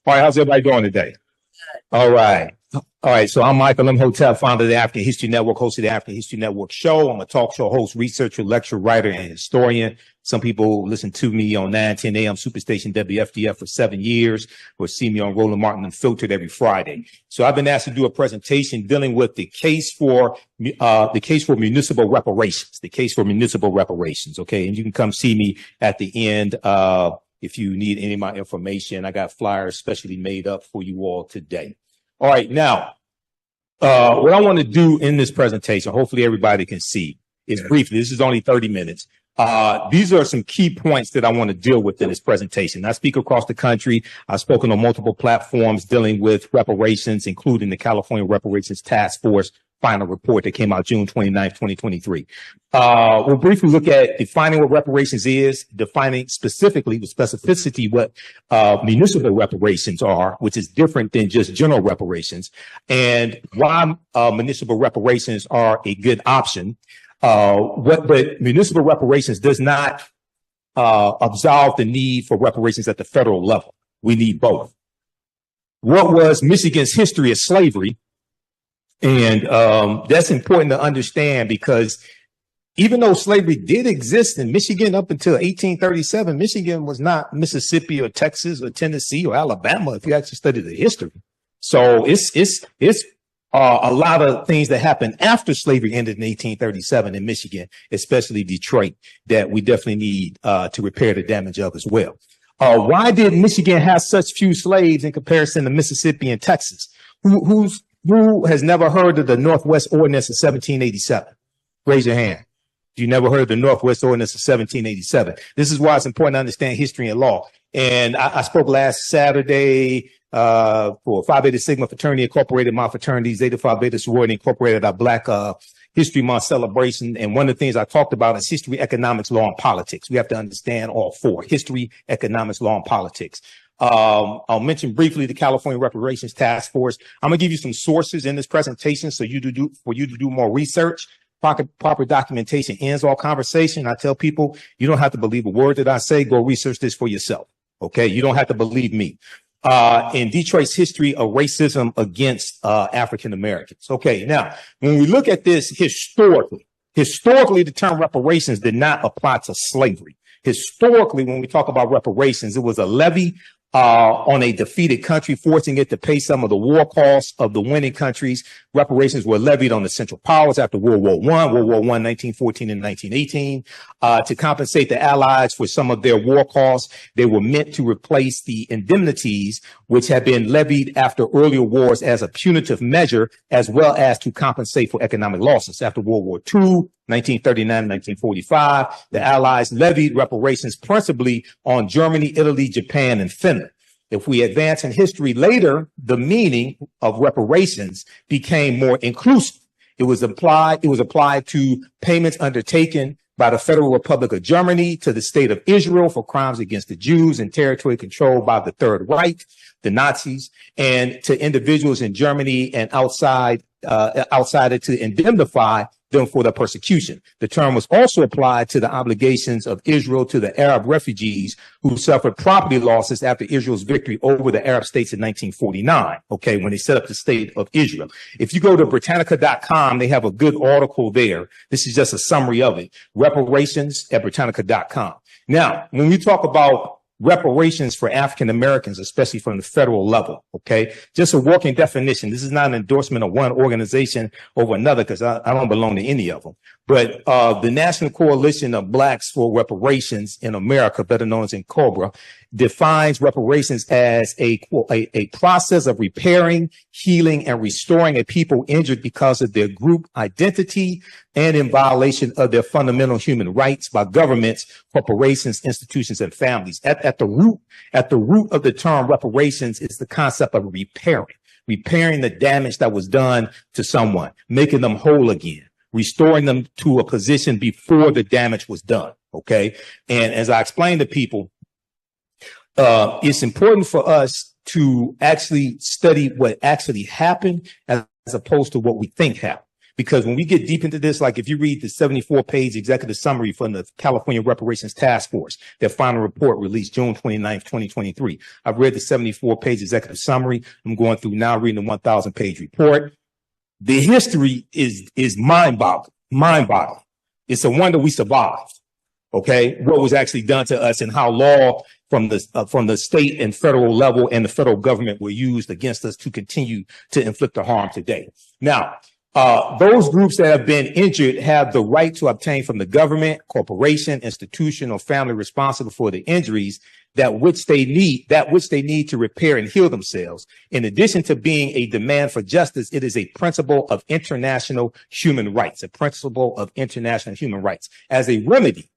All right, how's everybody doing today? All right. All right, so I'm Michael Imhotep, founder of the African History Network, host of the African History Network show. I'm a talk show host, researcher, lecturer, writer, and historian. Some people listen to me on 910 AM Superstation WFDF for 7 years, or see me on Roland Martin Unfiltered every Friday. So I've been asked to do a presentation dealing with the case for municipal reparations, okay? And you can come see me at the end if you need any of my information. I got flyers specially made up for you all today. All right, now, what I want to do in this presentation, hopefully everybody can see, is briefly, this is only 30 minutes. These are some key points that I want to deal with in this presentation. I speak across the country. I've spoken on multiple platforms dealing with reparations, including the California Reparations Task Force final report that came out June 29th, 2023. We'll briefly look at defining what reparations is, defining specifically with specificity what municipal reparations are, which is different than just general reparations, and why municipal reparations are a good option. But municipal reparations does not absolve the need for reparations at the federal level. We need both. What was Michigan's history of slavery? And that's important to understand, because even though slavery did exist in Michigan up until 1837, Michigan was not Mississippi or Texas or Tennessee or Alabama if you actually study the history. So it's a lot of things that happened after slavery ended in 1837 in Michigan, especially Detroit, that we definitely need to repair the damage of as well. Why did Michigan have such few slaves in comparison to Mississippi and Texas? Who has never heard of the Northwest Ordinance of 1787? Raise your hand. You never heard of the Northwest Ordinance of 1787. This is why it's important to understand history and law. And I spoke last Saturday for Phi Beta Sigma Fraternity Incorporated, my fraternity, Zeta Phi Beta Sorority Incorporated, our Black History Month celebration. And one of the things I talked about is history, economics, law, and politics. We have to understand all four: history, economics, law, and politics. I'll mention briefly the California Reparations Task Force. I'm gonna give you some sources in this presentation for you to do more research. Proper documentation ends all conversation. I tell people, you don't have to believe a word that I say. Go research this for yourself. Okay, you don't have to believe me. In Detroit's history of racism against African Americans. Okay, now when we look at this historically, the term reparations did not apply to slavery. Historically, when we talk about reparations, it was a levy on a defeated country, forcing it to pay some of the war costs of the winning countries. Reparations were levied on the Central Powers after World War I, 1914 and 1918, to compensate the Allies for some of their war costs. They were meant to replace the indemnities which had been levied after earlier wars as a punitive measure, as well as to compensate for economic losses. After World War II, 1939, 1945, the Allies levied reparations principally on Germany, Italy, Japan, and Finland. If we advance in history later, the meaning of reparations became more inclusive. It was applied to payments undertaken by the Federal Republic of Germany to the State of Israel for crimes against the Jews in territory controlled by the Third Reich, the Nazis, and to individuals in Germany and outside it to indemnify them for their persecution. The term was also applied to the obligations of Israel to the Arab refugees who suffered property losses after Israel's victory over the Arab states in 1949, okay, when they set up the state of Israel. If you go to Britannica.com, they have a good article there. This is just a summary of it. Reparations at Britannica.com. Now, when we talk about reparations for African Americans, especially from the federal level, okay? Just a working definition. This is not an endorsement of one organization over another, because I don't belong to any of them. But the National Coalition of Blacks for Reparations in America, better known as NCOBRA, defines reparations as a process of repairing, healing, and restoring a people injured because of their group identity and in violation of their fundamental human rights by governments, corporations, institutions, and families. At the root of the term reparations is the concept of repairing the damage that was done to someone, making them whole again, restoring them to a position before the damage was done. Okay. And as I explained to people, it's important for us to actually study what actually happened as opposed to what we think happened. Because when we get deep into this, like if you read the 74-page executive summary from the California Reparations Task Force, their final report released June 29th, 2023. I've read the 74-page executive summary. I'm going through now reading the 1,000-page report. The history is mind-boggling. It's a wonder we survived. Okay, what was actually done to us and how law from the state and federal level and the federal government were used against us to continue to inflict the harm today. Now, those groups that have been injured have the right to obtain from the government, corporation, institution, or family responsible for the injuries that which they need to repair and heal themselves. In addition to being a demand for justice, it is a principle of international human rights, As a remedy,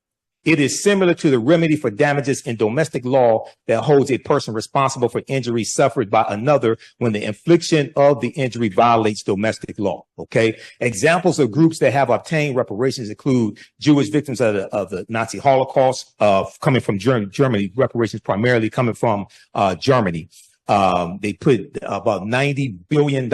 it is similar to the remedy for damages in domestic law that holds a person responsible for injuries suffered by another when the infliction of the injury violates domestic law. Okay. Examples of groups that have obtained reparations include Jewish victims of the Nazi Holocaust, coming from Germany, reparations primarily coming from Germany. They put about $90 billion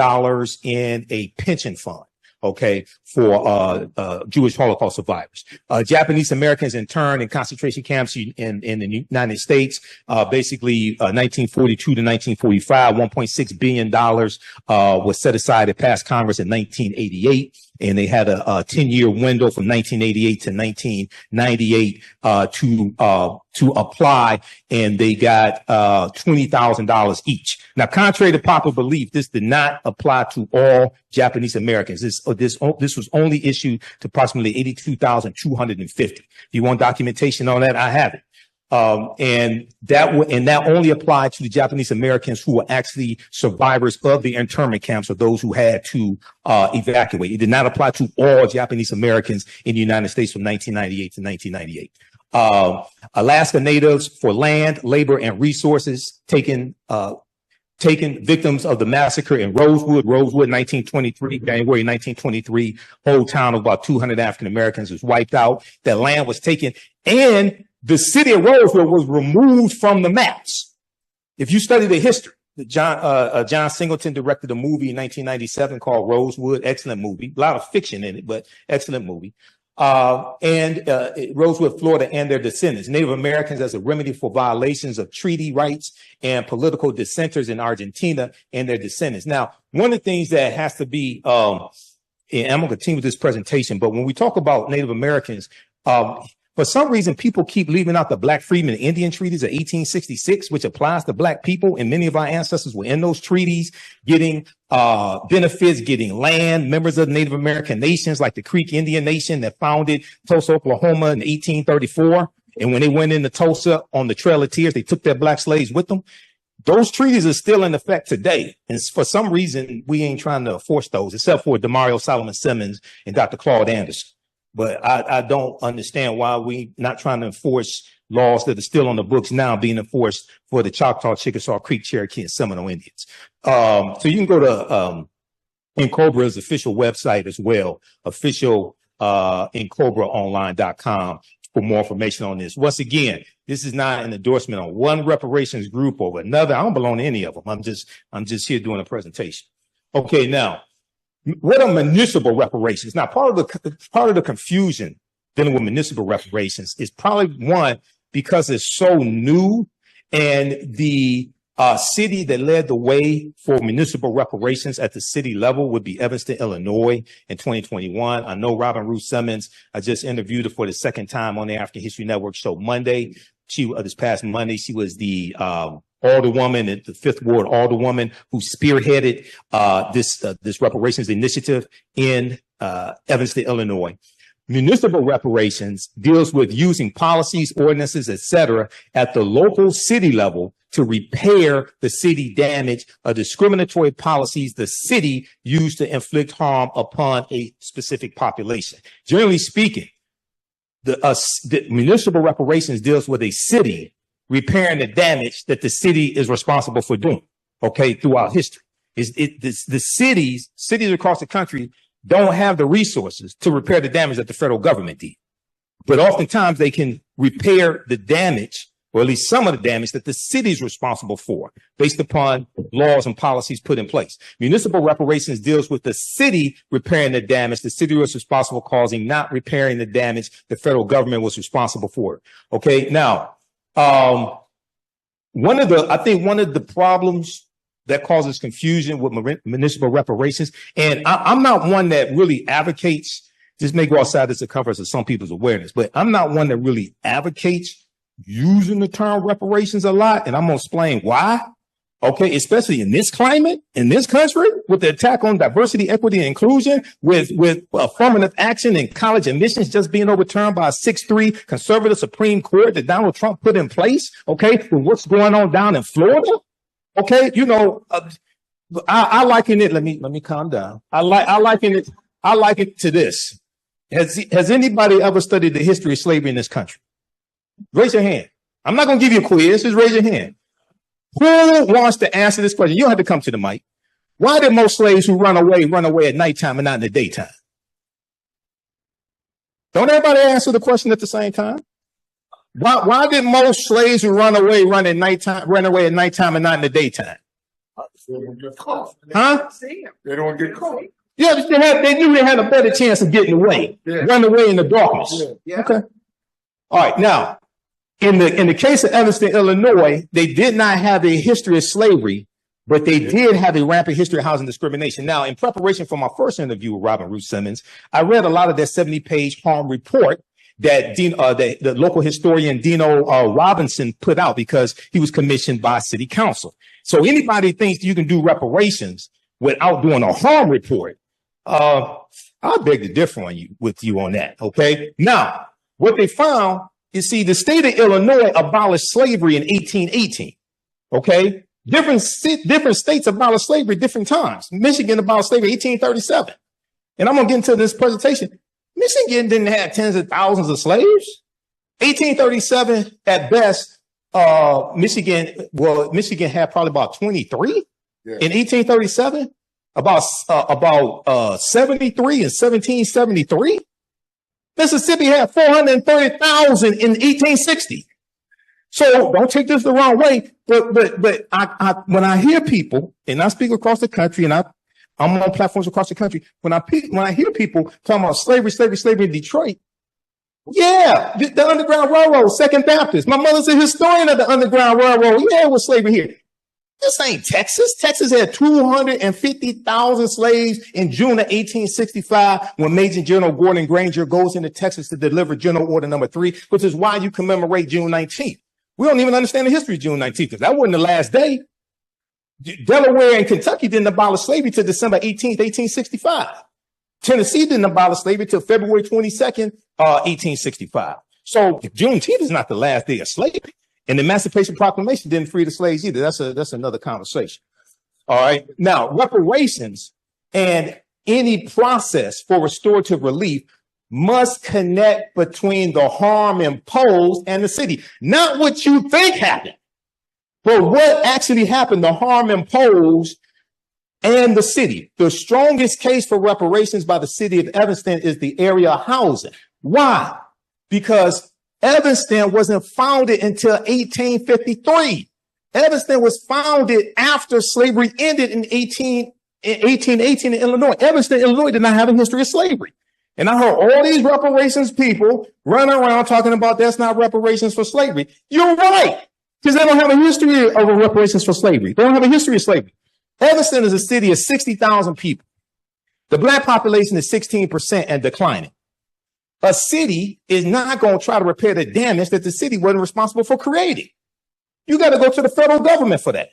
in a pension fund. Okay, for Jewish Holocaust survivors. Japanese Americans interned in concentration camps in the United States, basically 1942 to 1945, $1.6 billion was set aside and passed Congress in 1988. And they had a 10-year window from 1988 to 1998 to apply, and they got $20,000 each. Now, contrary to popular belief, this did not apply to all Japanese Americans. This was only issued to approximately 82,250. If you want documentation on that, I have it. And that only applied to the Japanese Americans who were actually survivors of the internment camps, or those who had to evacuate. It did not apply to all Japanese Americans in the United States from 1998 to 1998. Alaska Natives for land, labor, and resources taken victims of the massacre in Rosewood, 1923, January 1923. Whole town of about 200 African Americans was wiped out. That land was taken, and the city of Rosewood was removed from the maps. If you study the history, John Singleton directed a movie in 1997 called Rosewood. Excellent movie. A lot of fiction in it, but excellent movie. Rosewood, Florida, and their descendants. Native Americans as a remedy for violations of treaty rights and political dissenters in Argentina and their descendants. Now, one of the things that has to be, and I'm going to continue with this presentation, but when we talk about Native Americans, for some reason, people keep leaving out the Black Freedmen and Indian treaties of 1866, which applies to Black people. And many of our ancestors were in those treaties, getting benefits, getting land. Members of Native American nations like the Creek Indian Nation that founded Tulsa, Oklahoma in 1834. And when they went into Tulsa on the Trail of Tears, they took their Black slaves with them. Those treaties are still in effect today. And for some reason, we ain't trying to enforce those, except for Demario Solomon Simmons and Dr. Claude Anderson. But I don't understand why we not trying to enforce laws that are still on the books now being enforced for the Choctaw, Chickasaw, Creek, Cherokee, and Seminole Indians. So you can go to Incobra's official website as well, official IncobraOnline.com for more information on this. Once again, this is not an endorsement on one reparations group or another. I don't belong to any of them. I'm just here doing a presentation. Okay, now, what are municipal reparations? Now, part of the confusion dealing with municipal reparations is probably one, because it's so new, and the city that led the way for municipal reparations at the city level would be Evanston, Illinois in 2021. I know Robin Ruth Simmons. I just interviewed her for the second time on the African History Network show Monday. This past Monday, she was the alderwoman, the Fifth Ward alderwoman, who spearheaded this reparations initiative in Evanston, Illinois. Municipal reparations deals with using policies, ordinances, etc., at the local city level to repair the city damage of discriminatory policies the city used to inflict harm upon a specific population. Generally speaking, the municipal reparations deals with a city repairing the damage that the city is responsible for doing, okay, throughout history. The cities across the country don't have the resources to repair the damage that the federal government did. But oftentimes they can repair the damage or at least some of the damage that the city is responsible for, based upon laws and policies put in place. Municipal reparations deals with the city repairing the damage the city was responsible for causing, not repairing the damage the federal government was responsible for. Okay, now, I think one of the problems that causes confusion with municipal reparations, and I'm not one that really advocates, this may go outside the circumference of some people's awareness, but I'm not one that really advocates using the term reparations a lot, and I'm going to explain why. Okay, especially in this climate, in this country, with the attack on diversity, equity, and inclusion, with affirmative action and college admissions just being overturned by a 6-3 conservative Supreme Court that Donald Trump put in place. Okay, with what's going on down in Florida. Okay, you know, I liken it. Let me calm down. I liken it to this. Has anybody ever studied the history of slavery in this country? Raise your hand. I'm not going to give you a quiz. Just raise your hand. Who wants to answer this question? You don't have to come to the mic. Why did most slaves who run away at nighttime and not in the daytime? Don't everybody answer the question at the same time? Why did most slaves who run away at nighttime and not in the daytime? Huh? They don't get caught. Yeah, they knew they had a better chance of getting away. Yeah. Run away in the darkness. Yeah. Okay. All right. Now, in the case of Evanston, Illinois, they did not have a history of slavery, but they did have a rampant history of housing discrimination. Now, in preparation for my first interview with Robin Ruth Simmons, I read a lot of their 70-page harm report that the local historian Dino Robinson put out because he was commissioned by city council. So anybody thinks you can do reparations without doing a harm report, I beg to differ with you on that. Okay. Now, what they found, you see, the state of Illinois abolished slavery in 1818. Okay. Different states abolished slavery at different times. Michigan abolished slavery in 1837. And I'm going to get into this presentation. Michigan didn't have tens of thousands of slaves. 1837 at best, Michigan had probably about 23. Yeah. In 1837, about 73 in 1773. Mississippi had 430,000 in 1860. So don't take this the wrong way, but I when I hear people, and I speak across the country, and I'm on platforms across the country, when I hear people talking about slavery in Detroit, yeah, the Underground Railroad, Second Baptist. My mother's a historian of the Underground Railroad. Yeah, it was slavery here. This ain't Texas. Texas had 250,000 slaves in June of 1865 when Major General Gordon Granger goes into Texas to deliver General Order Number 3, which is why you commemorate June 19th. We don't even understand the history of June 19th because that wasn't the last day. Delaware and Kentucky didn't abolish slavery till December 18th, 1865. Tennessee didn't abolish slavery till February 22nd, 1865. So Juneteenth is not the last day of slavery. And the Emancipation Proclamation didn't free the slaves either. That's another conversation. All right. Now, reparations and any process for restorative relief must connect between the harm imposed and the city. Not what you think happened, but what actually happened, the harm imposed and the city. The strongest case for reparations by the city of Evanston is the area housing. Why? Because Evanston wasn't founded until 1853. Evanston was founded after slavery ended in 1818 in Illinois. Evanston, Illinois did not have a history of slavery. And I heard all these reparations people running around talking about that's not reparations for slavery. You're right, because they don't have a history of reparations for slavery. They don't have a history of slavery. Evanston is a city of 60,000 people. The black population is 16% and declining. A city is not going to try to repair the damage that the city wasn't responsible for creating. You got to go to the federal government for that.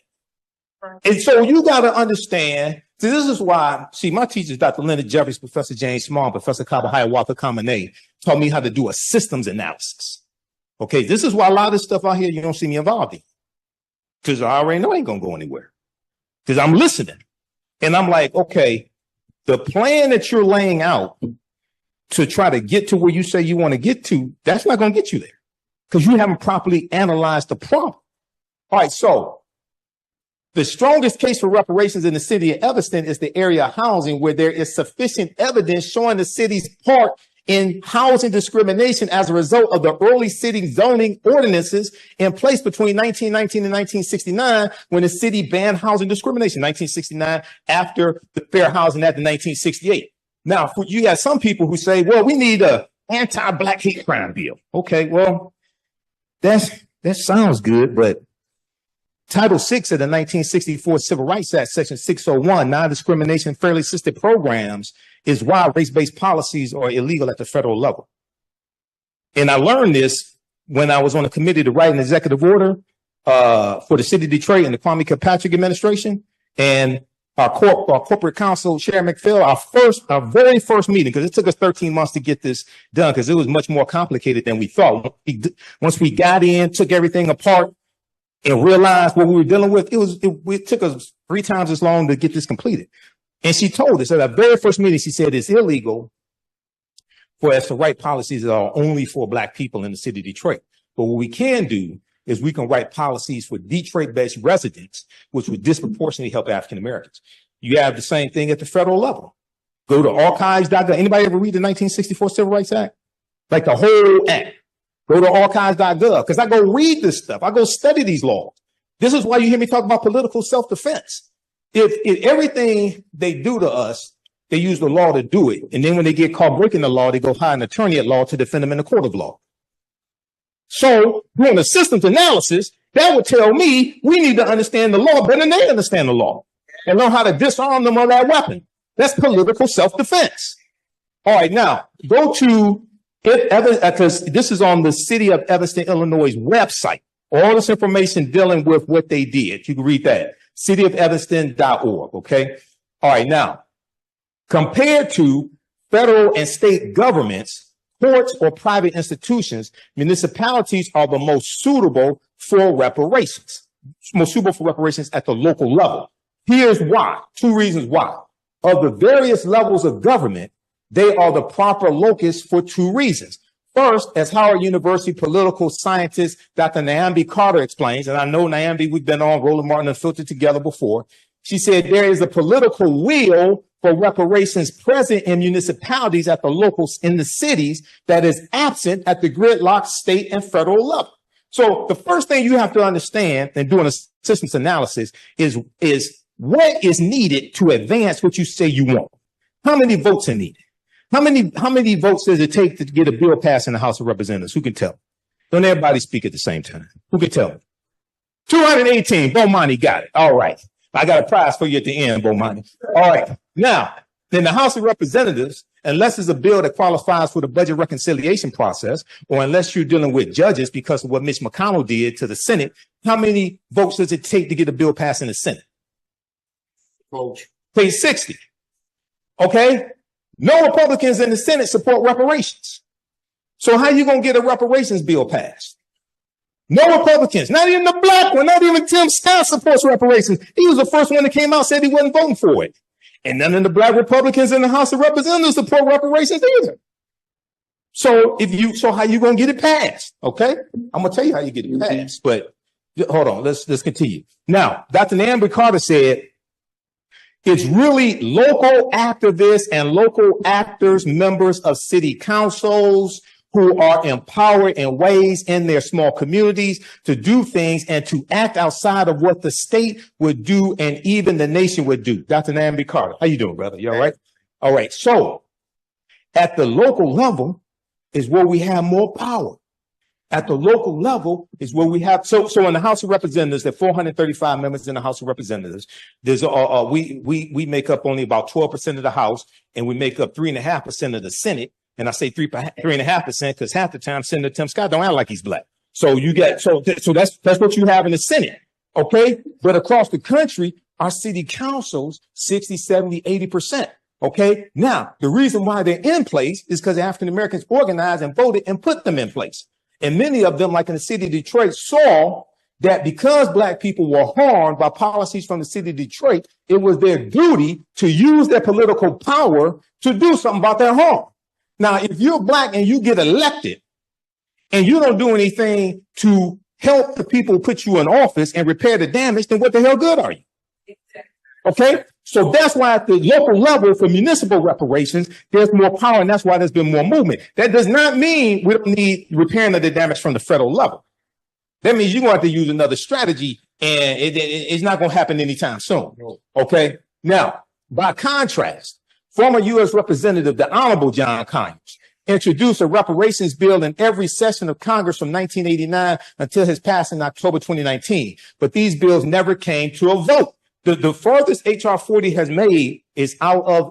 Right. And so you got to understand, so this is why, see, my teachers, Dr. Leonard Jeffries, Professor James Small, Professor Kaba Hiawatha Kamene, taught me how to do a systems analysis. Okay, this is why a lot of this stuff out here you don't see me involved in. Because I already know I ain't going to go anywhere. Because I'm listening. And I'm like, okay, the plan that you're laying out to try to get to where you say you want to get to, that's not going to get you there because you haven't properly analyzed the problem. All right, so the strongest case for reparations in the city of Evanston is the area housing where there is sufficient evidence showing the city's part in housing discrimination as a result of the early city zoning ordinances in place between 1919 and 1969, when the city banned housing discrimination. 1969, after the Fair Housing Act in 1968. Now, you got some people who say, well, we need a anti-black hate crime bill. Okay, well, that sounds good, but Title VI of the 1964 Civil Rights Act, Section 601, non-discrimination, fairly assisted programs, is why race-based policies are illegal at the federal level. And I learned this when I was on a committee to write an executive order for the city of Detroit and the Kwame Kilpatrick administration. And our corporate counsel, Sharon McPhail, our very first meeting, because it took us 13 months to get this done, because it was much more complicated than we thought. Once we got in, took everything apart, and realized what we were dealing with, it took us 3 times as long to get this completed. And she told us at our very first meeting, she said it's illegal for us to write policies that are only for Black people in the city of Detroit. But what we can do is we can write policies for Detroit-based residents, which would disproportionately help African Americans. You have the same thing at the federal level. Go to archives.gov. Anybody ever read the 1964 Civil Rights Act? Like the whole act. Go to archives.gov, because I go read this stuff. I go study these laws. This is why you hear me talk about political self-defense. If everything they do to us, they use the law to do it. And then when they get caught breaking the law, they go hire an attorney at law to defend them in the court of law. So doing a systems analysis, that would tell me we need to understand the law better than they understand the law and learn how to disarm them of that weapon. That's political self-defense. All right, now go to because this is on the city of Evanston, Illinois' website. All this information dealing with what they did. You can read that. cityofevanston.org. Okay. All right. Now, compared to federal and state governments, courts, or private institutions, municipalities are the most suitable for reparations. Most suitable for reparations at the local level. Here's why. 2 reasons why. Of the various levels of government, they are the proper locus for 2 reasons. First, as Howard University political scientist Dr. Nyambi Carter explains, and I know Nyambi, we've been on Roland Martin and Filtered together before. She said there is a political will for reparations present in municipalities at the locals in the cities that is absent at the gridlock state and federal level. So the first thing you have to understand in doing a systems analysis is what is needed to advance what you say you want. How many votes are needed? How many votes does it take to get a bill passed in the House of Representatives? Who can tell? Don't everybody speak at the same time. Who can tell? 218. Bomani got it. All right. I got a prize for you at the end, Bomani. All right. Now, in the House of Representatives, unless it's a bill that qualifies for the budget reconciliation process, or unless you're dealing with judges because of what Mitch McConnell did to the Senate, how many votes does it take to get a bill passed in the Senate? Take 60. Okay. No Republicans in the Senate support reparations. So how you going to get a reparations bill passed? No Republicans, not even the black one, not even Tim Scott supports reparations. He was the first one that came out and said he wasn't voting for it. And none of the black Republicans in the House of Representatives support reparations either. So how you going to get it passed? Okay. I'm going to tell you how you get it passed, but hold on. Let's continue. Now, Dr. Nyambi Carter said, it's really local activists and local actors, members of city councils who are empowered in ways in their small communities to do things and to act outside of what the state would do and even the nation would do. Dr. Nyambi Carter, how you doing, brother? You all right? All right. So at the local level is where we have more power. At the local level is where we have, so in the House of Representatives, there are 435 members in the House of Representatives. There's, we make up only about 12% of the House, and we make up 3.5% of the Senate. And I say 3.5% because half the time Senator Tim Scott don't act like he's black. So you get, so that's what you have in the Senate. Okay. But across the country, our city councils, 60, 70, 80%. Okay. Now, the reason why they're in place is because African Americans organized and voted and put them in place. And many of them, like in the city of Detroit, saw that because black people were harmed by policies from the city of Detroit, it was their duty to use their political power to do something about their harm. Now, if you're black and you get elected and you don't do anything to help the people put you in office and repair the damage, then what the hell good are you? Okay. So that's why at the local level for municipal reparations, there's more power, and that's why there's been more movement. That does not mean we don't need repairing of the damage from the federal level. That means you're going to have to use another strategy, and it's not going to happen anytime soon. Okay? Now, by contrast, former U.S. Representative, the Honorable John Conyers, introduced a reparations bill in every session of Congress from 1989 until his passing in October 2019. But these bills never came to a vote. The furthest H.R. 40 has made is out of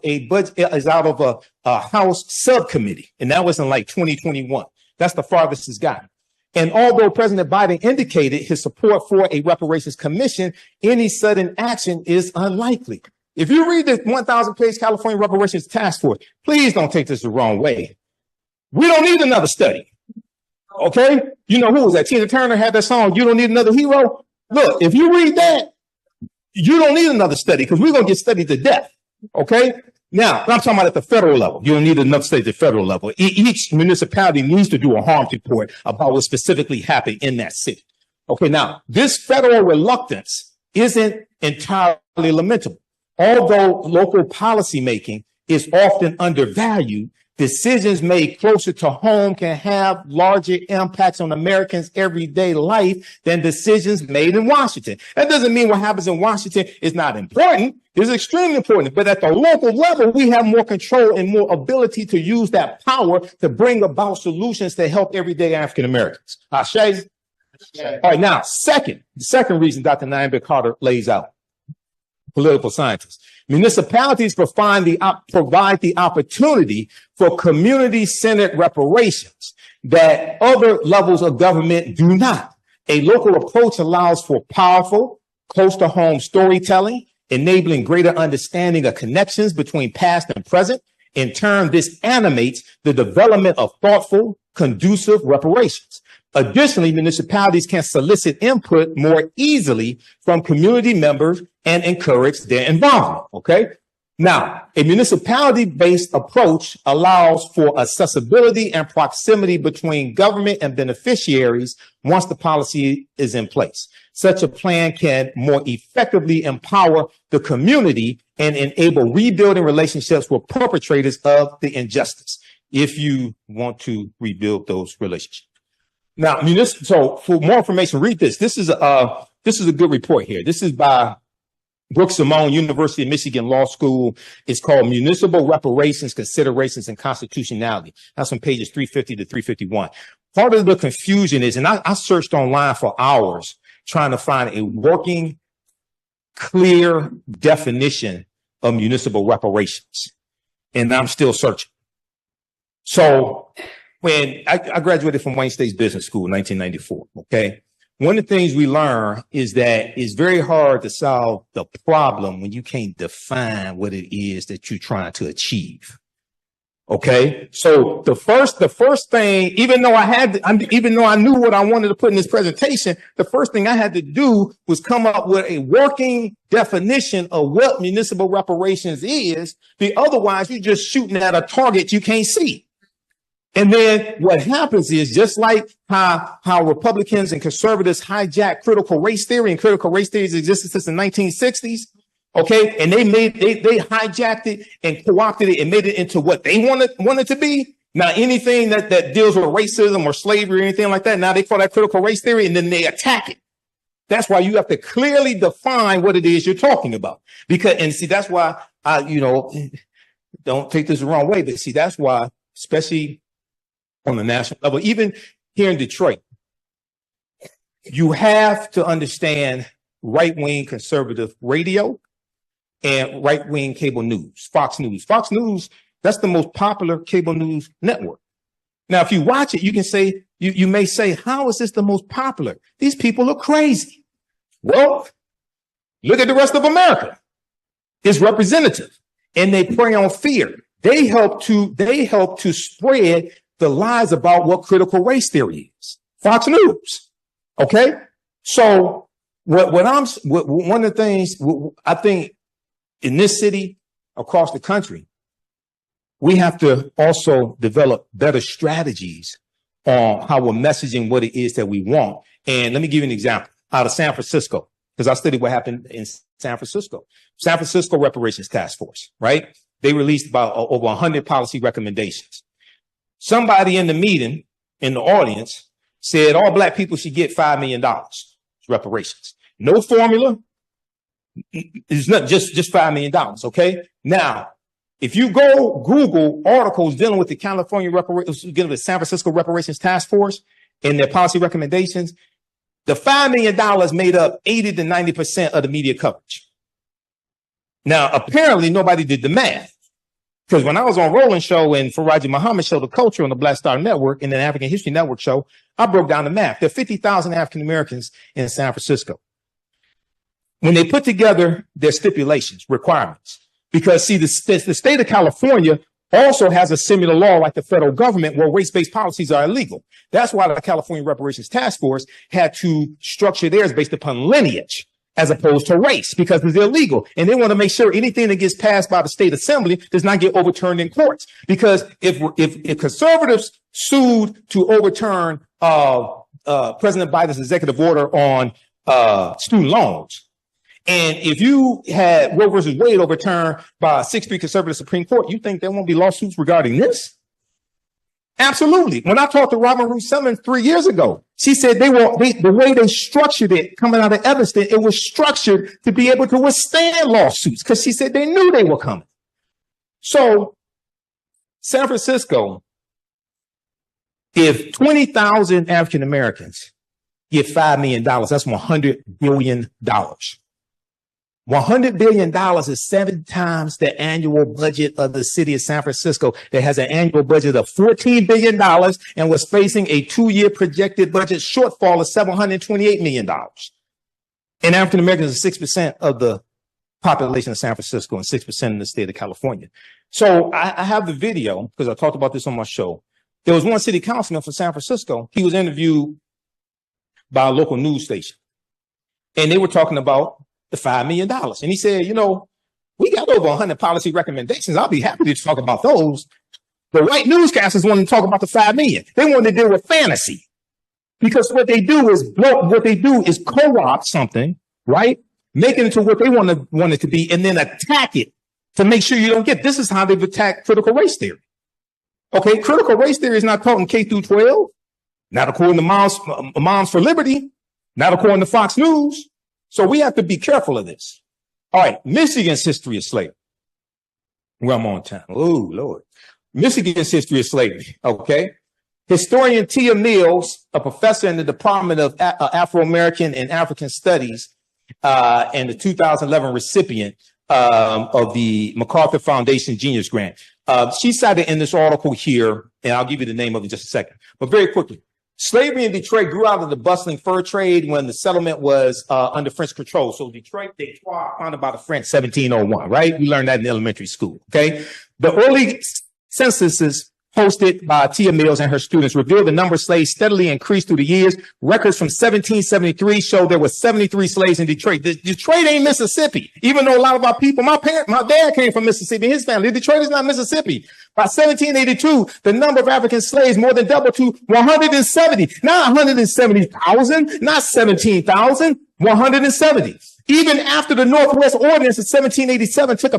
a House subcommittee, and that was in like 2021. That's the farthest it's gotten. And although President Biden indicated his support for a reparations commission, any sudden action is unlikely. If you read the 1,000-page California Reparations Task Force, please don't take this the wrong way. We don't need another study. Okay? You know, who was that? Tina Turner had that song, "You Don't Need Another Hero." Look, if you read that, you don't need another study, because we're going to get studied to death. Okay? Now, I'm talking about at the federal level. You don't need another study at the federal level. Each municipality needs to do a harm report about what specifically happened in that city. Okay, now, this federal reluctance isn't entirely lamentable. Although local policymaking is often undervalued, decisions made closer to home can have larger impacts on Americans' everyday life than decisions made in Washington. That doesn't mean what happens in Washington is not important. It's extremely important. But at the local level, we have more control and more ability to use that power to bring about solutions to help everyday African Americans. Ashay? All right, now, the second reason Dr. Nyambia Carter lays out, political scientists. Municipalities provide the opportunity for community-centered reparations that other levels of government do not. A local approach allows for powerful, close-to-home storytelling, enabling greater understanding of connections between past and present. In turn, this animates the development of thoughtful, conducive reparations. Additionally, municipalities can solicit input more easily from community members and encourage their involvement. Okay. Now, a municipality-based approach allows for accessibility and proximity between government and beneficiaries once the policy is in place. Such a plan can more effectively empower the community and enable rebuilding relationships with perpetrators of the injustice, if you want to rebuild those relationships. Now, so for more information, read this. This is a good report here. This is by Brooks Simone, University of Michigan Law School. It's called Municipal Reparations, Considerations, and Constitutionality. That's on pages 350 to 351. Part of the confusion is, and I searched online for hours trying to find a working, clear definition of municipal reparations, and I'm still searching. So when I graduated from Wayne State's Business School in 1994, okay, one of the things we learn is that it's very hard to solve the problem when you can't define what it is that you're trying to achieve. Okay, so the first thing, even though I knew what I wanted to put in this presentation, the first thing I had to do was come up with a working definition of what municipal reparations is. Otherwise, you're just shooting at a target you can't see. And then what happens is, just like how Republicans and conservatives hijack critical race theory, and critical race theory has existed since the 1960s. Okay, and they hijacked it and co-opted it and made it into what they wanted to be. Now, anything that deals with racism or slavery or anything like that, now they call that critical race theory, and then they attack it. That's why you have to clearly define what it is you're talking about. And see, that's why don't take this the wrong way, but see, that's why, especially on the national level, even here in Detroit, you have to understand right-wing conservative radio and right-wing cable news, Fox News. Fox News, that's the most popular cable news network. Now, if you watch it, you can say, you may say, how is this the most popular? These people are crazy. Well, look at the rest of America. It's representative, and they prey on fear. They help to spread the lies about what critical race theory is. Fox News. Okay. So one of the things I think in this city, across the country, we have to also develop better strategies on how we're messaging what it is that we want. And let me give you an example out of San Francisco. because I studied what happened in San Francisco. San Francisco Reparations Task Force, right? They released about over 100 policy recommendations. Somebody in the meeting, in the audience, said all black people should get $5 million reparations. No formula. It's not just $5 million. Okay. Now, if you go Google articles dealing with the California Reparations, dealing with San Francisco Reparations Task Force and their policy recommendations, the $5 million made up 80 to 90% of the media coverage. Now, apparently nobody did the math. Because when I was on Roland Show and Faraji Muhammad Show, The Culture on the Black Star Network and the African History Network show, I broke down the math. There are 50,000 African Americans in San Francisco. When they put together their stipulations, requirements, because see, the state of California also has a similar law like the federal government where race-based policies are illegal. That's why the California Reparations Task Force had to structure theirs based upon lineage as opposed to race, because it's illegal. And they want to make sure anything that gets passed by the state assembly does not get overturned in courts. Because if conservatives sued to overturn President Biden's executive order on student loans, and if you had Roe versus Wade overturned by a 6-3 conservative Supreme Court, you think there won't be lawsuits regarding this? Absolutely. When I talked to Robin Ruth Simmons 3 years ago, she said the way they structured it coming out of Evanston, it was structured to be able to withstand lawsuits because she said they knew they were coming. So San Francisco, if 20,000 African Americans get $5 million, that's $100 billion. $100 billion is 7 times the annual budget of the city of San Francisco that has an annual budget of $14 billion and was facing a 2-year projected budget shortfall of $728 million. And African Americans are 6% of the population of San Francisco and 6% in the state of California. So I have the video because I talked about this on my show. There was one city councilman from San Francisco. He was interviewed by a local news station and they were talking about the $5 million. And he said, you know, we got over 100 policy recommendations. I'll be happy to talk about those. The white newscasters wanted to talk about the 5 million. They wanted to deal with fantasy because what they do is co-opt something, right? Make it into what they want it to be and then attack it to make sure you don't get. This is how they've attacked critical race theory. Okay. Critical race theory is not taught in K through 12, not according to Moms for Liberty, not according to Fox News. So we have to be careful of this. All right. Michigan's history of slavery. Well, I'm on time. Oh, Lord. Michigan's history of slavery. Okay. Historian Tia Mills, a professor in the Department of Afro-American and African Studies, and the 2011 recipient of the MacArthur Foundation Genius Grant. She cited in this article here, and I'll give you the name of it in just a second, but very quickly. Slavery in Detroit grew out of the bustling fur trade when the settlement was under French control. So Detroit, founded by the French, 1701, right? We learned that in elementary school, okay? The early censuses hosted by Tia Mills and her students revealed the number of slaves steadily increased through the years. Records from 1773 show there were 73 slaves in Detroit. Detroit ain't Mississippi, even though a lot of our people, my dad came from Mississippi, his family. Detroit is not Mississippi. By 1782, the number of African slaves more than doubled to 170, not 170,000, not 17,000, 170. Even after the Northwest Ordinance of 1787 took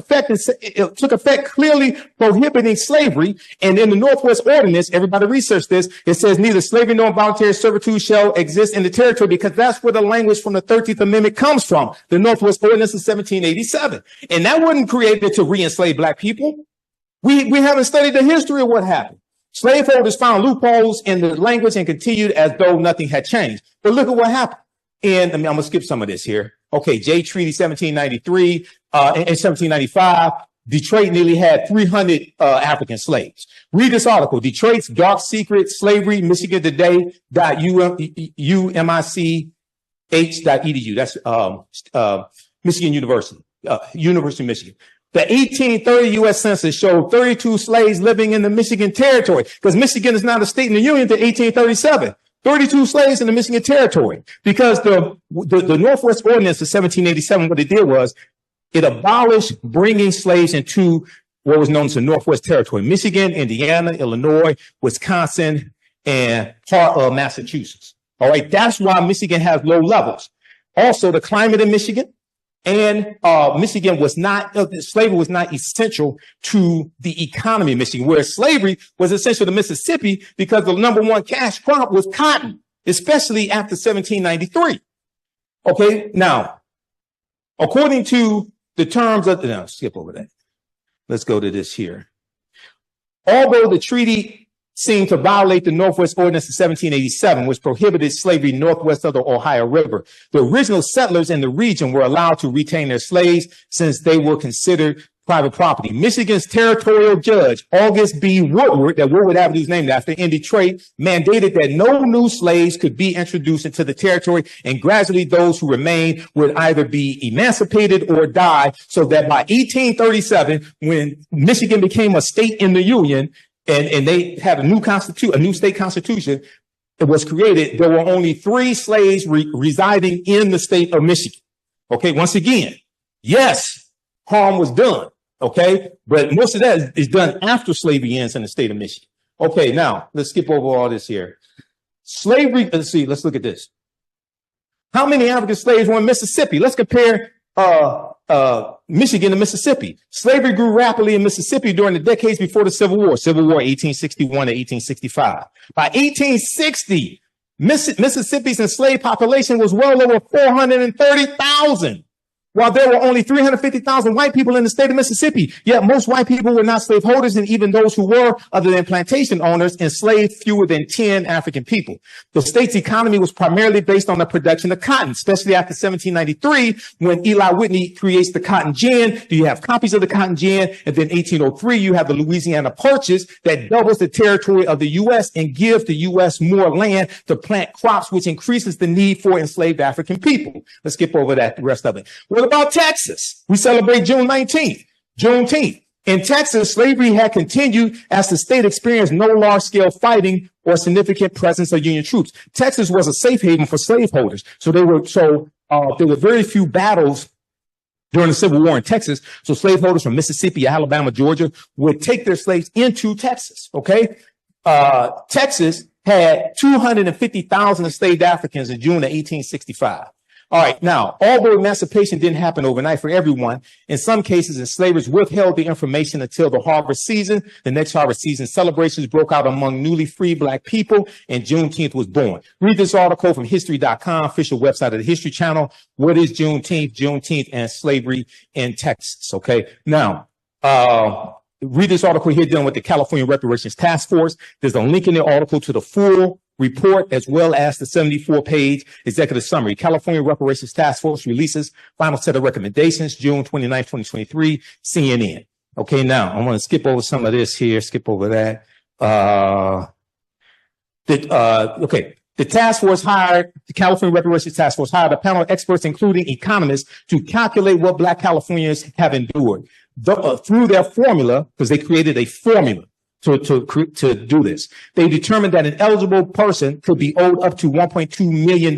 effect clearly prohibiting slavery. And in the Northwest Ordinance, everybody research this, it says neither slavery nor voluntary servitude shall exist in the territory because that's where the language from the 13th Amendment comes from, the Northwest Ordinance of 1787. And that wasn't created to re-enslave black people. We haven't studied the history of what happened. Slaveholders found loopholes in the language and continued as though nothing had changed. But look at what happened. And I'm going to skip some of this here. Okay, Jay Treaty 1793, in 1795, Detroit nearly had 300 African slaves. Read this article, Detroit's Dark Secret Slavery, Michigan Today, UMICH.edu. That's Michigan University, University of Michigan. The 1830 U.S. Census showed 32 slaves living in the Michigan Territory because Michigan is not a state in the Union until 1837. 32 slaves in the Michigan Territory because the Northwest Ordinance of 1787, what it did was it abolished bringing slaves into what was known as the Northwest Territory, Michigan, Indiana, Illinois, Wisconsin, and part of Massachusetts. All right. That's why Michigan has low levels. Also, the climate in Michigan. And Michigan was not, slavery was not essential to the economy of Michigan, whereas slavery was essential to Mississippi because the number one cash crop was cotton, especially after 1793. Okay, now, according to the terms of, no, skip over that. Let's go to this here. Although the treaty seemed to violate the Northwest Ordinance of 1787, which prohibited slavery northwest of the Ohio River, the original settlers in the region were allowed to retain their slaves since they were considered private property. Michigan's territorial judge, August B. Woodward, that Woodward Avenue is named after, in Detroit, mandated that no new slaves could be introduced into the territory, and gradually those who remained would either be emancipated or die, so that by 1837, when Michigan became a state in the Union, and they had a new state constitution, it was created, there were only 3 slaves residing in the state of Michigan. Okay, once again, yes, harm was done. Okay, but most of that is done after slavery ends in the state of Michigan. Okay, now let's skip over all this here. Slavery, let's look at this. How many African slaves were in Mississippi? Let's compare Michigan to Mississippi. Slavery grew rapidly in Mississippi during the decades before the Civil War. Civil War 1861 to 1865. By 1860, Mississippi's enslaved population was well over 430,000. While there were only 350,000 white people in the state of Mississippi, yet most white people were not slaveholders, and even those who were, other than plantation owners, enslaved fewer than 10 African people. The state's economy was primarily based on the production of cotton, especially after 1793, when Eli Whitney creates the cotton gin. You have copies of the cotton gin, and then 1803, you have the Louisiana Purchase that doubles the territory of the U.S. and gives the U.S. more land to plant crops, which increases the need for enslaved African people. Let's skip over that, the rest of it. What about Texas? We celebrate June 19th, Juneteenth. In Texas, slavery had continued as the state experienced no large-scale fighting or significant presence of Union troops. Texas was a safe haven for slaveholders, so there were very few battles during the Civil War in Texas. So slaveholders from Mississippi, Alabama, Georgia would take their slaves into Texas. Okay, Texas had 250,000 enslaved Africans in June of 1865. All right. Now, although emancipation didn't happen overnight for everyone, in some cases, enslavers withheld the information until the harvest season. The next harvest season celebrations broke out among newly free Black people, and Juneteenth was born. Read this article from history.com, official website of the History Channel. What is Juneteenth? Juneteenth and slavery in Texas. Okay. Now, read this article here dealing with the California Reparations Task Force. There's a link in the article to the full report, as well as the 74-page executive summary. California Reparations Task Force releases final set of recommendations, June 29, 2023, CNN. Okay, now I'm going to skip over some of this here, skip over that. The task force the California Reparations Task Force hired a panel of experts, including economists, to calculate what Black Californians have endured through their formula, because they created a formula to do this. They determined that an eligible person could be owed up to $1.2 million.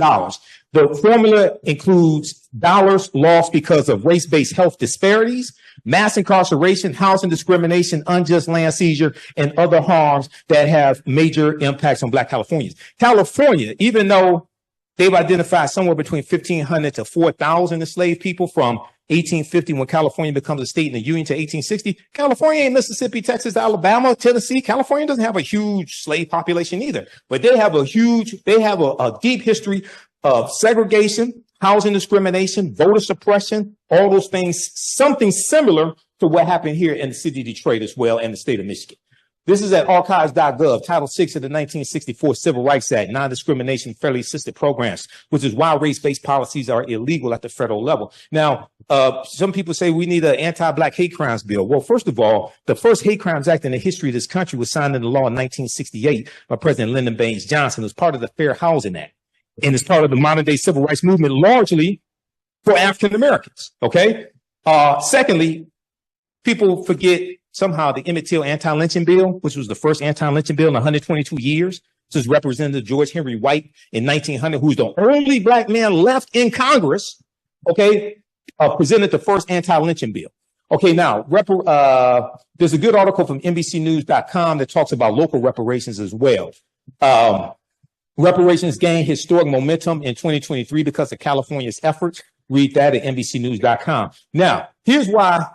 The formula includes dollars lost because of race-based health disparities, mass incarceration, housing discrimination, unjust land seizure, and other harms that have major impacts on Black Californians. California, even though they've identified somewhere between 1,500 to 4,000 enslaved people from 1850, when California becomes a state in the Union, to 1860, California ain't Mississippi, Texas, Alabama, Tennessee. California doesn't have a huge slave population either, but they have a deep history of segregation, housing discrimination, voter suppression, all those things, something similar to what happened here in the city of Detroit as well, and the state of Michigan. This is at archives.gov, Title VI of the 1964 Civil Rights Act, non-discrimination, fairly assisted programs, which is why race-based policies are illegal at the federal level. Now, some people say we need an anti-Black hate crimes bill. Well, first of all, the first hate crimes act in the history of this country was signed into law in 1968 by President Lyndon Baines Johnson. It was part of the Fair Housing Act, and it's part of the modern day civil rights movement, largely for African Americans. Okay. Secondly, people forget somehow the Emmett Till anti-lynching bill, which was the first anti-lynching bill in 122 years. This is Representative George Henry White in 1900, who's the only Black man left in Congress. Okay. Presented the first anti-lynching bill. Okay. Now, there's a good article from NBCnews.com that talks about local reparations as well. Reparations gained historic momentum in 2023 because of California's efforts. Read that at NBCnews.com. Now, here's why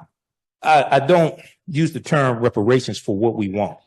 I don't use the term reparations for what we want.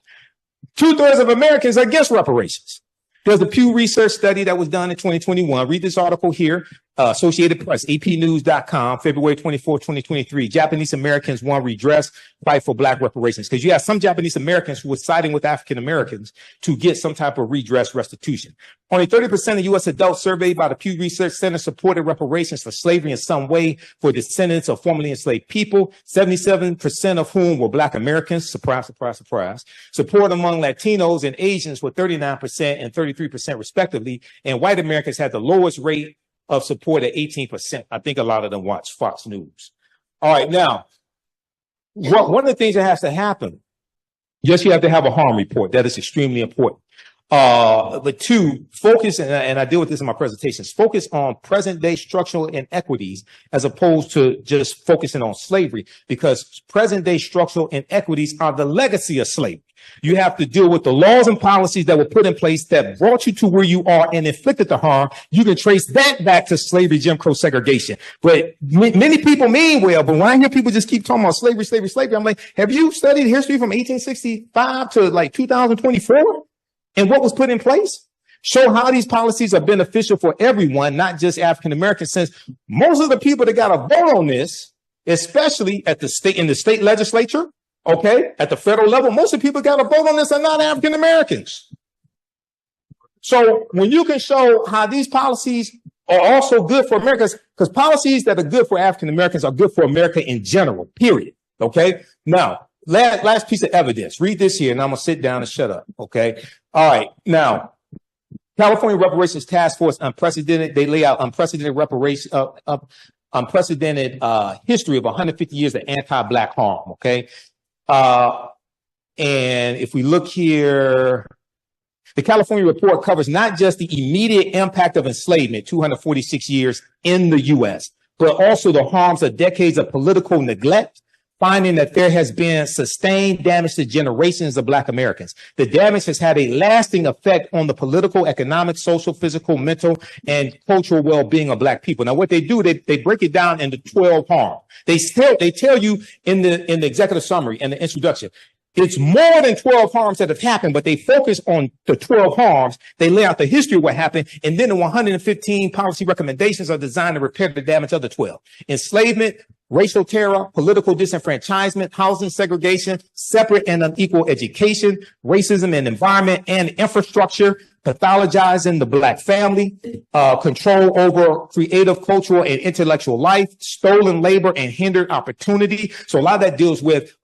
2/3 of Americans are against reparations. There's a Pew Research study that was done in 2021. Read this article here, Associated Press, apnews.com, February 24, 2023. Japanese Americans want redress, fight for Black reparations. Because you have some Japanese Americans who were siding with African Americans to get some type of redress restitution. Only 30% of U.S. adults surveyed by the Pew Research Center supported reparations for slavery in some way for descendants of formerly enslaved people, 77% of whom were Black Americans, surprise, surprise, surprise. Support among Latinos and Asians were 39% and 33% respectively, and white Americans had the lowest rate of support at 18%. I think a lot of them watch Fox News. All right, now, one of the things that has to happen, yes, you have to have a harm report. That is extremely important. But two, focus, and I deal with this in my presentations, focus on present day structural inequities as opposed to just focusing on slavery, because present day structural inequities are the legacy of slavery. You have to deal with the laws and policies that were put in place that brought you to where you are and inflicted the harm. You can trace that back to slavery, Jim Crow, segregation. But many people mean well, but when I hear people just keep talking about slavery, slavery, slavery, I'm like, have you studied history from 1865 to like 2024? And what was put in place? Show how these policies are beneficial for everyone, not just African Americans, since most of the people that got a vote on this, especially at the state, in the state legislature, okay, at the federal level, most of the people got a vote on this are not African Americans. So when you can show how these policies are also good for Americans, because policies that are good for African Americans are good for America in general, period. Okay. Now, last piece of evidence. Read this here, and I'm gonna sit down and shut up. Okay. All right. Now, California Reparations Task Force, unprecedented. They lay out unprecedented reparation, unprecedented history of 150 years of anti-Black harm. Okay. And if we look here, the California report covers not just the immediate impact of enslavement, 246 years in the U.S., but also the harms of decades of political neglect, finding that there has been sustained damage to generations of Black Americans. The damage has had a lasting effect on the political, economic, social, physical, mental, and cultural well-being of Black people. Now, what they do, they break it down into 12 harms. They tell you in the executive summary and the introduction, it's more than 12 harms that have happened, but they focus on the 12 harms. They lay out the history of what happened, and then the 115 policy recommendations are designed to repair the damage of the 12. Enslavement, racial terror, political disenfranchisement, housing segregation, separate and unequal education, racism and environment and infrastructure, pathologizing the Black family, control over creative, cultural, and intellectual life, stolen labor and hindered opportunity. So a lot of that deals with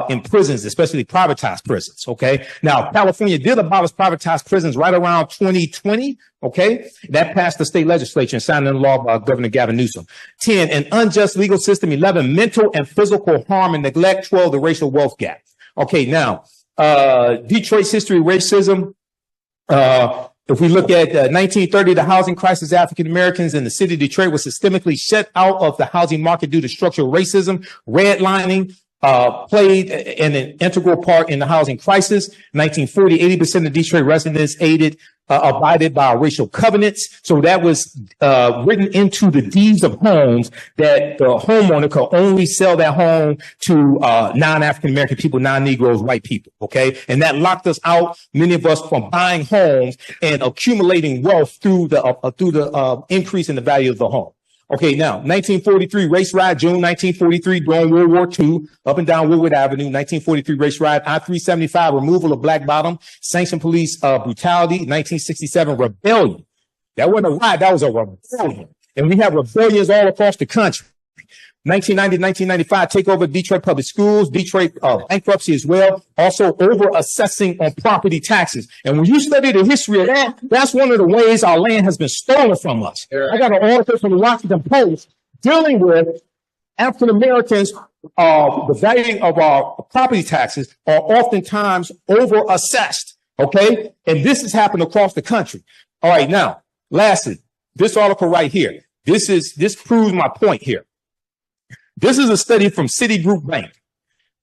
in prisons, especially privatized prisons. Okay. Now, California did abolish privatized prisons right around 2020. Okay. That passed the state legislature and signed into law by Governor Gavin Newsom. 10, an unjust legal system. 11, mental and physical harm and neglect. 12, the racial wealth gap. Okay. Now, Detroit's history of racism. If we look at 1930, the housing crisis, African Americans in the city of Detroit was systemically shut out of the housing market due to structural racism. Redlining played an integral part in the housing crisis. 1940, 80% of Detroit residents abided by racial covenants. So that was written into the deeds of homes that the homeowner could only sell that home to non-African American people, non-Negroes, white people. Okay. And that locked us out, many of us, from buying homes and accumulating wealth through the increase in the value of the home. Okay, now, 1943 race riot, June 1943, during World War II, up and down Woodward Avenue, 1943 race riot, I-375, removal of Black Bottom, sanctioned police brutality, 1967 rebellion. That wasn't a riot, that was a rebellion. And we have rebellions all across the country. 1990, 1995, takeover of Detroit public schools, Detroit bankruptcy as well, also over-assessing on property taxes. And when you study the history of that, that's one of the ways our land has been stolen from us. I got an article from the Washington Post dealing with African Americans. The value of our property taxes are oftentimes over-assessed, okay? And this has happened across the country. All right, now, lastly, this article right here, this proves my point here. This is a study from Citigroup Bank.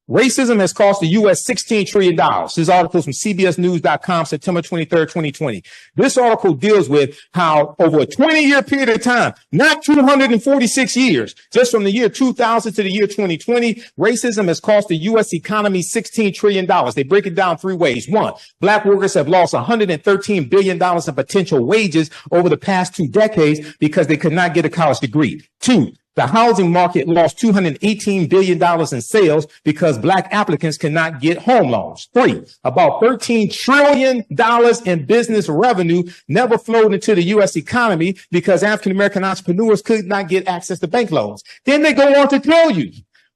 Racism has cost the U.S. $16 trillion. This article is from CBSnews.com, September 23rd, 2020. This article deals with how over a 20-year period of time, not 246 years, just from the year 2000 to the year 2020, racism has cost the U.S. economy $16 trillion. They break it down three ways. One, black workers have lost $113 billion in potential wages over the past 2 decades because they could not get a college degree. Two, the housing market lost $218 billion in sales because black applicants cannot get home loans. Three, about $13 trillion in business revenue never flowed into the U.S. economy because African-American entrepreneurs could not get access to bank loans. Then they go on to tell you,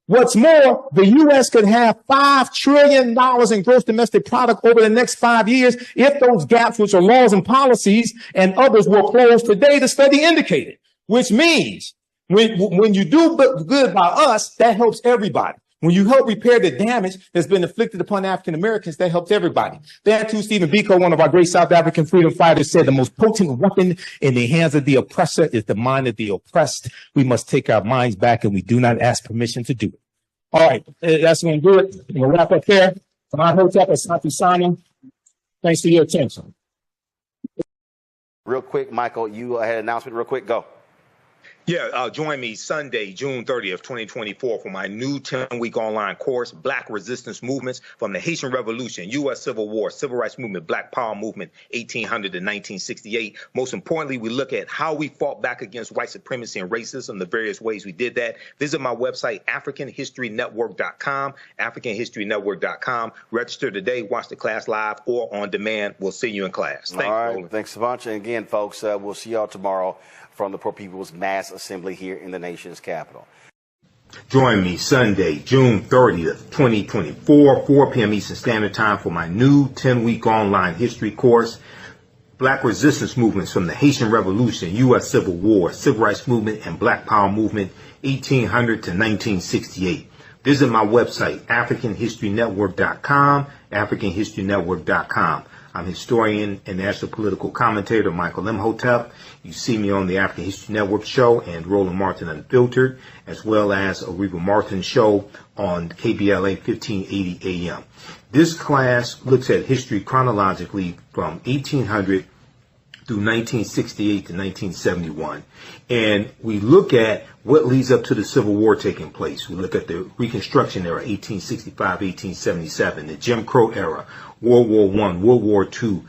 what's more, the U.S. could have $5 trillion in gross domestic product over the next 5 years if those gaps, which are laws and policies and others, were closed today, the study indicated, which means when you do good by us, that helps everybody. When you help repair the damage that's been inflicted upon African Americans, that helps everybody. That too, Stephen Biko, one of our great South African freedom fighters, said the most potent weapon in the hands of the oppressor is the mind of the oppressed. We must take our minds back, and we do not ask permission to do it. All right, that's going to do it. We'll wrap up there. From Imhotep and Santi Sana, thanks for your attention. Real quick, Michael, you had an announcement real quick. Go. Yeah, join me Sunday, June 30th, 2024 for my new 10-week online course, Black Resistance Movements from the Haitian Revolution, U.S. Civil War, Civil Rights Movement, Black Power Movement, 1800 to 1968. Most importantly, we look at how we fought back against white supremacy and racism, the various ways we did that. Visit my website, AfricanHistoryNetwork.com, AfricanHistoryNetwork.com. Register today, watch the class live or on demand. We'll see you in class. Thanks, all right, Roland. Thanks a bunch. And again, folks, we'll see y'all tomorrow from the Poor People's Mass Assembly here in the nation's capital. Join me Sunday, June 30th, 2024, 4 p.m. Eastern Standard Time for my new 10-week online history course, Black Resistance Movements from the Haitian Revolution, U.S. Civil War, Civil Rights Movement, and Black Power Movement, 1800 to 1968. Visit my website, AfricanHistoryNetwork.com, AfricanHistoryNetwork.com. I'm historian and national political commentator Michael Imhotep. You see me on the African History Network show and Roland Martin Unfiltered, as well as a Reba Martin show on KBLA 1580 AM. This class looks at history chronologically from 1800 through 1968 to 1971. And we look at what leads up to the Civil War taking place. We look at the Reconstruction era, 1865, 1877, the Jim Crow era, World War I, World War II,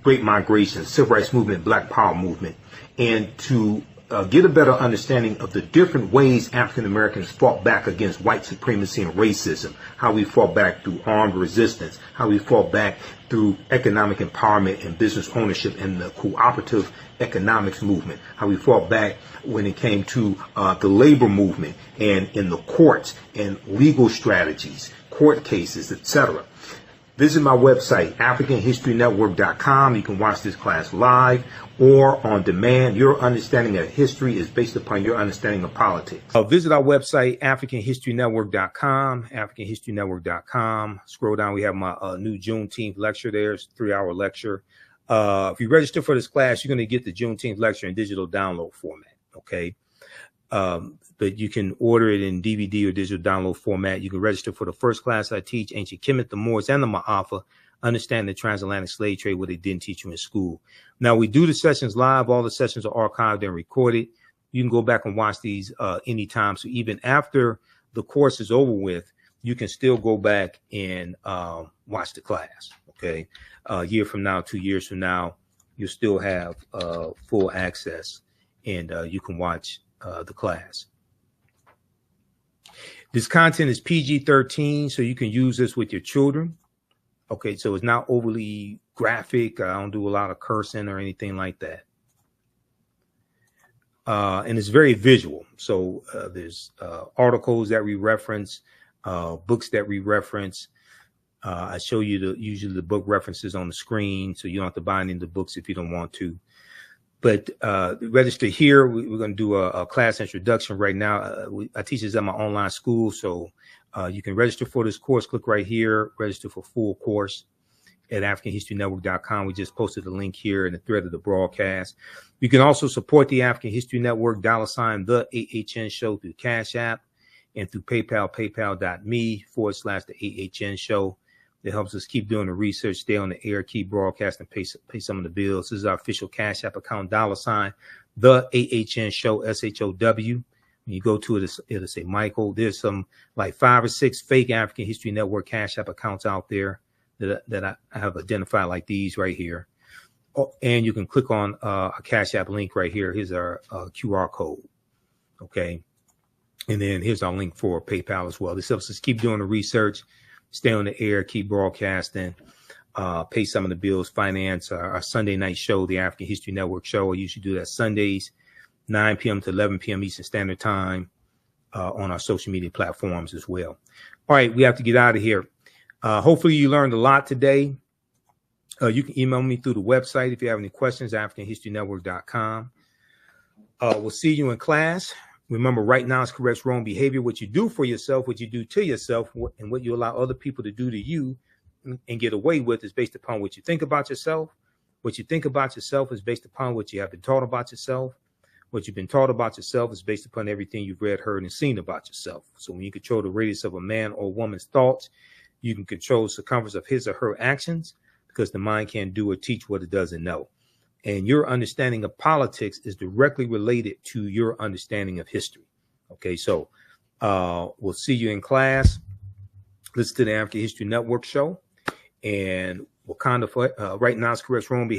Great Migration, Civil Rights Movement, Black Power Movement, and to get a better understanding of the different ways African Americans fought back against white supremacy and racism, how we fought back through armed resistance, how we fought back through economic empowerment and business ownership and the cooperative economics movement, how we fought back when it came to the labor movement and in the courts and legal strategies, court cases, etc. Visit my website, AfricanHistoryNetwork.com. You can watch this class live or on demand. Your understanding of history is based upon your understanding of politics. Visit our website, AfricanHistoryNetwork.com, AfricanHistoryNetwork.com. Scroll down. We have my new Juneteenth lecture there. It's a 3-hour lecture. If you register for this class, you're going to get the Juneteenth lecture in digital download format. Okay. But you can order it in DVD or digital download format. You can register for the first class I teach, Ancient Kemet, the Moors, and the Ma'afa, Understand the Transatlantic Slave Trade, what they didn't teach you in school. Now, we do the sessions live. All the sessions are archived and recorded. You can go back and watch these anytime. So even after the course is over with, you can still go back and watch the class. Okay. A year from now, 2 years from now, you'll still have full access, and you can watch the class. This content is PG-13, so you can use this with your children. Okay, so it's not overly graphic. I don't do a lot of cursing or anything like that. And it's very visual. So there's articles that we reference, books that we reference. I show you usually the book references on the screen, so you don't have to buy any of the books if you don't want to. But register here. We're going to do a class introduction right now. I teach this at my online school, so you can register for this course. Click right here, register for full course at AfricanHistoryNetwork.com. We just posted a link here in the thread of the broadcast. You can also support the African History Network, $ the AHN show through Cash App. and through PayPal, paypal.me/the AHN show. That helps us keep doing the research, stay on the air, keep broadcasting, pay some of the bills. This is our official Cash App account, $ the AHN show, SHOW. When you go to it, it'll say Michael. There's some like 5 or 6 fake African History Network Cash App accounts out there that I have identified, like these right here. Oh, and you can click on a Cash App link right here. Here's our QR code. Okay. And then here's our link for PayPal as well. This helps us keep doing the research, stay on the air, keep broadcasting, pay some of the bills, finance our Sunday night show, the African History Network show. I usually do that Sundays, 9 p.m. to 11 p.m. Eastern Standard Time on our social media platforms as well. All right, we have to get out of here. Hopefully you learned a lot today. You can email me through the website if you have any questions, AfricanHistoryNetwork.com. We'll see you in class. Remember, right now is corrects wrong behavior. What you do for yourself, what you do to yourself, and what you allow other people to do to you and get away with is based upon what you think about yourself. What you think about yourself is based upon what you have been taught about yourself. What you've been taught about yourself is based upon everything you've read, heard, and seen about yourself. So when you control the radius of a man or woman's thoughts, you can control the circumference of his or her actions, because the mind can't do or teach what it doesn't know. And your understanding of politics is directly related to your understanding of history. Okay, so we'll see you in class. Listen to the African History Network show. And we'll kind of, right now, it's correct wrong behavior.